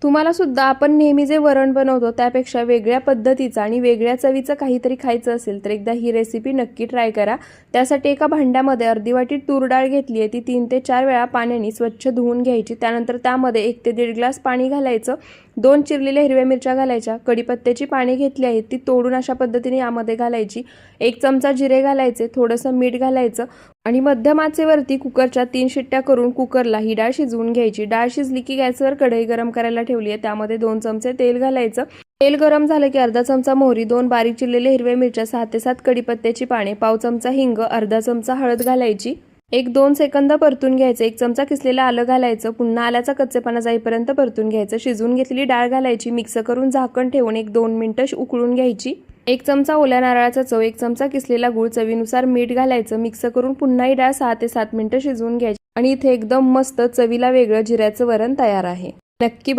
तुम्हाला सुद्धा आपण नेहमी जे वरण बनवतो त्यापेक्षा वेगळ्या पद्धतीचं आणि वेगळ्या चवीचं काहीतरी खायचं असेल तर एकदा ही रेसिपी नक्की ट्राय करा। त्यासाठी एका भांड्यामध्ये अर्धी वाटी तूर डाळ घेतली आहे, ती 3 ते 4 वेळा पाण्याने स्वच्छ धुवून घ्यायची। त्यानंतर त्यामध्ये 1 ते 1.5 ग्लास पाणी घालायचं, 2 चिरलेल्या हिरव्या मिरच्या घालायच्या, कढीपत्त्याची पाने घेतली आहेत ती तोडून अशा पद्धतीने यामध्ये घालायची, 1 चमचा जिरे घालायचे, थोडंसं मीठ घालायचं आणि मध्यम आचेवरती कुकरच्या 3 शिट्ट्या करून कुकरला ही डाळ शिजवून घ्यायची। डाळ शिजली की गॅसवर कढई गरम करायला ठेवली आहे, त्यामध्ये 2 चमचे तेल घालायचं। तेल गरम झालं की अर्धा चमचा मोहरी, 2 बारीक चिरलेल्या हिरव्या मिरच्या, 6 ते 7 कढीपत्त्याची पाने, पाव चमचा हिंग, अर्धा चमचा हळद घालायची, 1-2 सेकंद परतून घ्यायचं। 1 चमचा किसलेलं आलं घालायचं, पुन्हा आल्याचा कच्चेपणा जाईपर्यंत परतून घ्यायचं। शिजवून घेतलेली डाळ घालायची, मिक्स करून झाकण ठेवून 1-2 मिनिटं उकळून घ्यायची। 1 चमचा ओल्या नारळाचा चव, 1 चमचा किसलेला गूळ, चवीनुसार मीठ घालायचं, मिक्स करून पुन्हा ही डाळ 6 ते 7 मिनिटं शिजवून घ्यायची आणि इथे एकदम मस्त चवीला वेगळं जिऱ्याचं वरण तयार आहे। नक्की